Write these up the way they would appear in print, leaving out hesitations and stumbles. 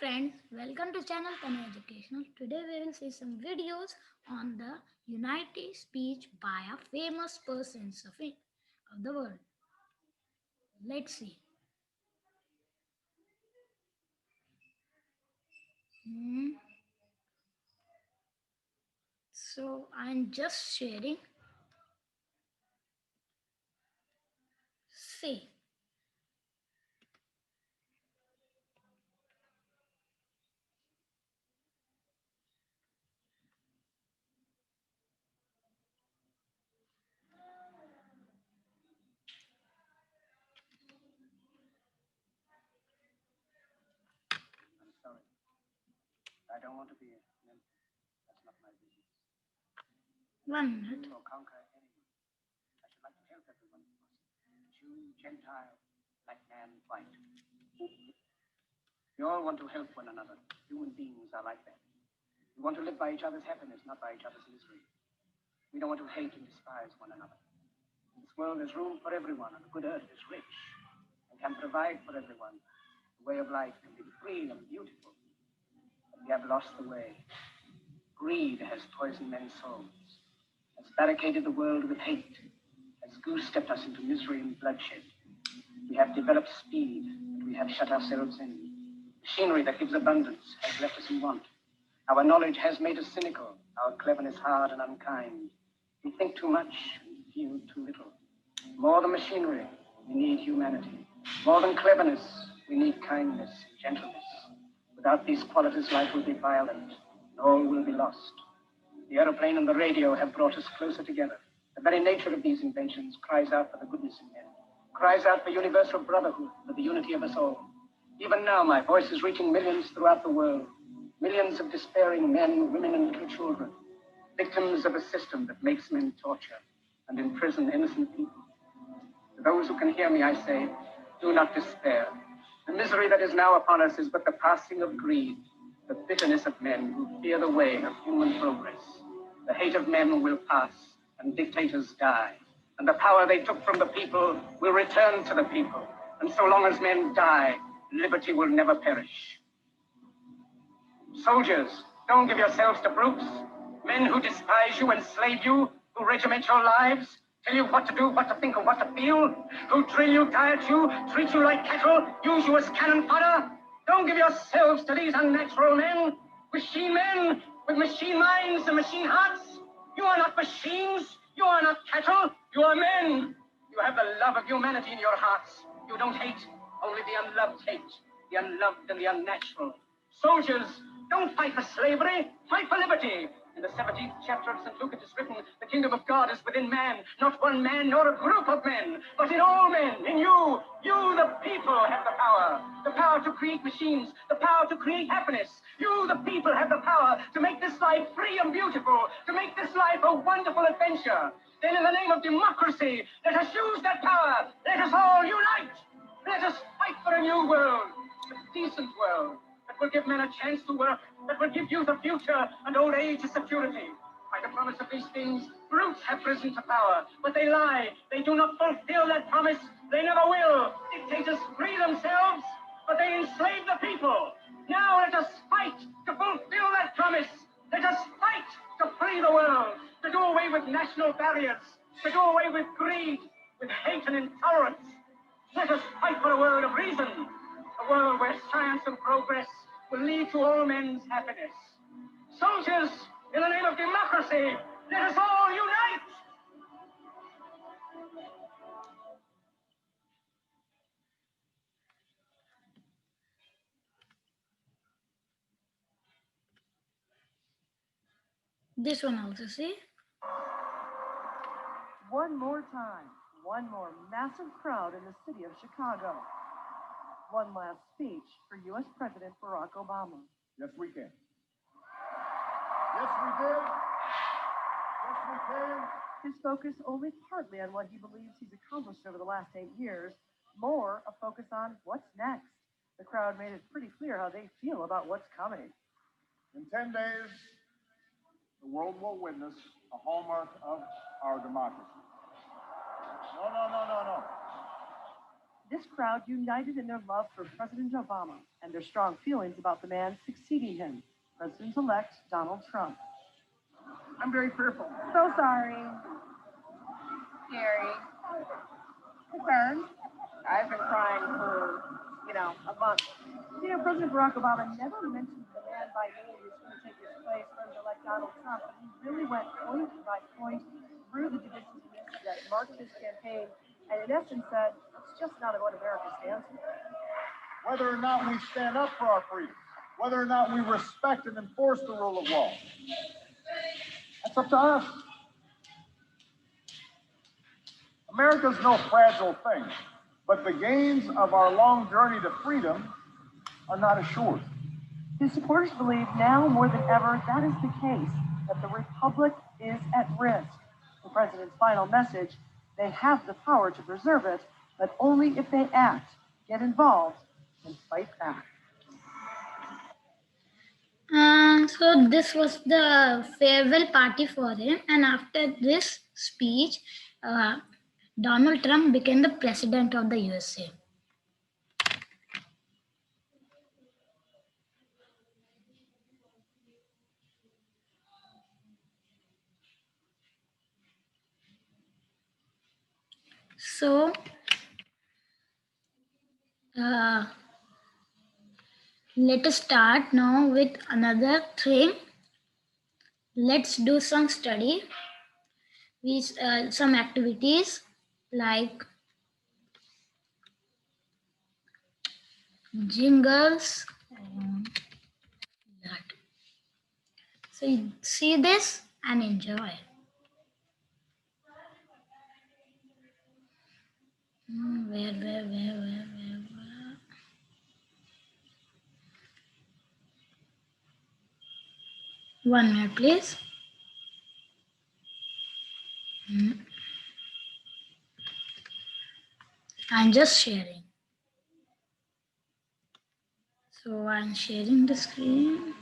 friends, welcome to channel Tanu Educational. Today we will see some videos on the United speech by a famous persons of the world. Let's see. Hmm. So I'm just sharing. See. I'm sorry. I don't want to be a member. That's not my business. 1 minute. Or conquer anyone. I should like to help everyone if possible. Jew, Gentile, black man, white. We all want to help one another. Human beings are like that. We want to live by each other's happiness, not by each other's misery. We don't want to hate and despise one another. In this world, there's room for everyone, and the good earth is rich and can provide for everyone. The way of life can be free and beautiful, but we have lost the way. Greed has poisoned men's souls, has barricaded the world with hate, has goose-stepped us into misery and bloodshed. We have developed speed, but we have shut ourselves in. Machinery that gives abundance has left us in want. Our knowledge has made us cynical, our cleverness hard and unkind. We think too much and feel too little. More than machinery, we need humanity. More than cleverness, we need kindness and gentleness. Without these qualities, life will be violent, and all will be lost. The aeroplane and the radio have brought us closer together. The very nature of these inventions cries out for the goodness in men, cries out for universal brotherhood, for the unity of us all. Even now, my voice is reaching millions throughout the world, millions of despairing men, women, and little children, victims of a system that makes men torture and imprison innocent people. To those who can hear me, I say, do not despair. The misery that is now upon us is but the passing of greed, the bitterness of men who fear the way of human progress. The hate of men will pass, and dictators die. And the power they took from the people will return to the people. And so long as men die, liberty will never perish. Soldiers, don't give yourselves to brutes. Men who despise you, enslave you, who regiment your lives, tell you what to do, what to think, and what to feel, who drill you, diet you, treat you like cattle, use you as cannon fodder. Don't give yourselves to these unnatural men with machine minds and machine hearts. You are not machines. You are not cattle. You are men. You have the love of humanity in your hearts. You don't hate, only the unloved hate, the unloved and the unnatural. Soldiers, don't fight for slavery, fight for liberty. In the 17th chapter of St. Luke it is written, the kingdom of God is within man, not one man nor a group of men, but in all men, in you. You, the people, have the power to create machines, the power to create happiness. You, the people, have the power to make this life free and beautiful, to make this life a wonderful adventure. Then in the name of democracy, let us use that power. Let us all unite. Let us fight for a new world, a decent world, that will give men a chance to work, that will give youth a future and old age a security. By the promise of these things, brutes have risen to power, but they lie. They do not fulfill that promise. They never will. Dictators free themselves, but they enslave the people. Now let us fight to fulfill that promise. Let us fight to free the world, to do away with national barriers, to do away with greed, with hate and intolerance. Let us fight for a world of reason, a world where science and progress will lead to all men's happiness. Soldiers, in the name of democracy, let us all unite! This one also, see? One more time, one more massive crowd in the city of Chicago. One last speech for U.S. President Barack Obama. Yes, we can. Yes, we did. Yes, we can. His focus only partly on what he believes he's accomplished over the last 8 years, more a focus on what's next. The crowd made it pretty clear how they feel about what's coming. In 10 days, the world will witness a hallmark of our democracy. No. This crowd united in their love for President Obama and their strong feelings about the man succeeding him, President-elect Donald Trump. I'm very fearful. So sorry. Scary. Concerned. I've been crying for, a month. President Barack Obama never mentioned the man by name who's going to take his place, President-elect Donald Trump, but he really went point by point through the divisiveness that marked his campaign, and in essence said, it's just not what America stands for. Whether or not we stand up for our freedoms, whether or not we respect and enforce the rule of law, that's up to us. America's no fragile thing, but the gains of our long journey to freedom are not assured. His supporters believe now more than ever that is the case, that the republic is at risk. The president's final message, they have the power to preserve it, but only if they act, get involved, and fight back. So this was the farewell party for him, and after this speech, Donald Trump became the president of the USA. So, let us start now with another thing. Let's do some study with some activities like jingles. So you see this and enjoy. Where? One minute, please. I'm just sharing. So I'm sharing the screen.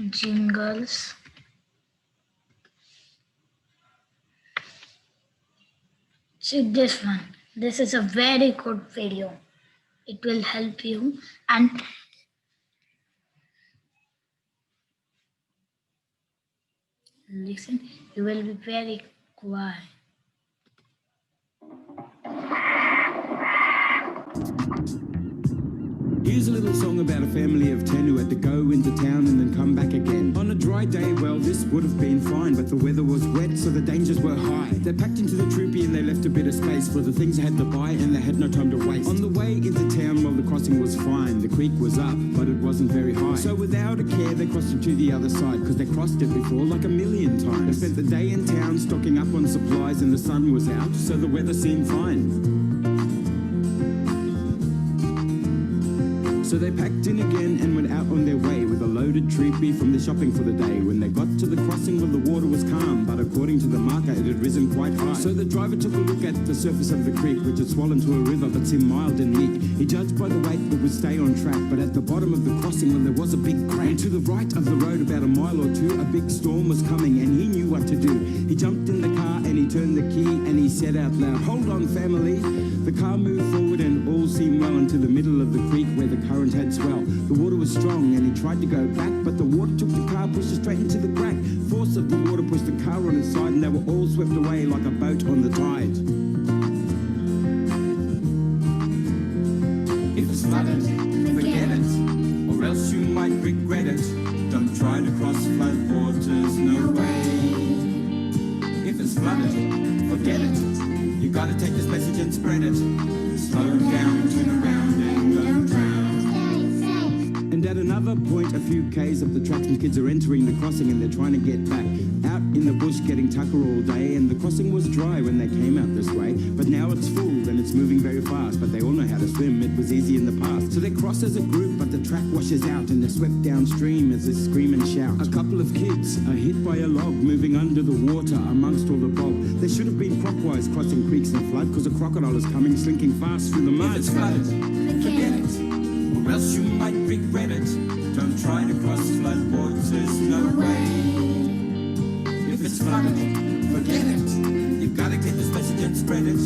Jingles. See this one. This is a very good video. It will help you and listen. You will be very quiet. Here's a little song about a family of 10 who had to go into town and then come back again. On a dry day, well, this would have been fine, but the weather was wet, so the dangers were high. They packed into the troopy and they left a bit of space for the things they had to buy, and they had no time to waste. On the way into town, well, the crossing was fine. The creek was up, but it wasn't very high. So without a care, they crossed it to the other side, because they crossed it before like a million times. They spent the day in town stocking up on supplies, and the sun was out, so the weather seemed fine. So they packed in again and went out on their way with a loaded troopy from the shopping for the day. When they got to the crossing, well, the water was calm, but according to the marker, it had risen quite high. So the driver took a look at the surface of the creek, which had swollen to a river but seemed mild and meek. He judged by the weight it would stay on track, but at the bottom of the crossing, well, there was a big crack. And to the right of the road, about a mile or two, a big storm was coming, and he knew what to do. He jumped in the car and he turned the key and he said out loud, "Hold on, family." The car moved forward and all seemed well until the middle of the creek where the current had swell. The water was strong and he tried to go back, but the water took the car, pushed it straight into the crack. Force of the water pushed the car on its side and they were all swept away like a boat on the tide. If it's flooded, forget it, or else you might regret it. Don't try to cross flood waters, no way. If it's flooded, forget it. You gotta take this message and spread it. Slow down, turn around and don't drown. And at another point, a few k's up the tracks, and kids are entering the crossing and they're trying to get back. Out in the bush getting tucker all day, and the crossing was dry when they came out this way. But now it's full and it's moving very fast, but they all know how to swim, it was easy in the past. So they cross as a group, but the track washes out and they're swept downstream as they scream and shout. A couple of kids are hit by a log moving under the water amongst all the bog. They should have been clockwise crossing creeks in flood, because a crocodile is coming slinking fast through the mud. If it's flooded, forget it. or else you might regret it. Don't try to cross flood waters, no way. If it's flooded, forget it. You've got to get this message and spread it.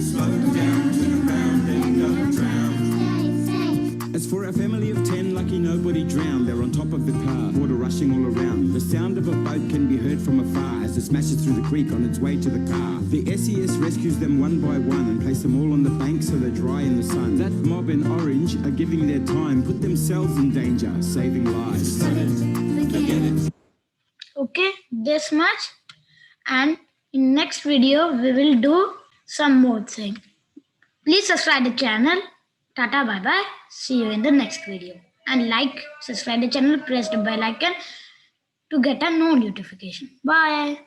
Slow down, turn around and don't drown. As for our family of 10, lucky nobody drowned. They're on top of the car, water rushing all around. The sound of a boat can be heard from afar as it smashes through the creek on its way to the car. The SES rescues them one by one and place them all on the bank so they're dry in the sun. That mob in orange are giving their time, put themselves in danger, saving lives. Forget it. Okay, this much. And in next video, we will do some more thing. Please subscribe the channel. Tata, bye bye. See you in the next video. And like, subscribe the channel, press the bell icon to get a no notification. Bye.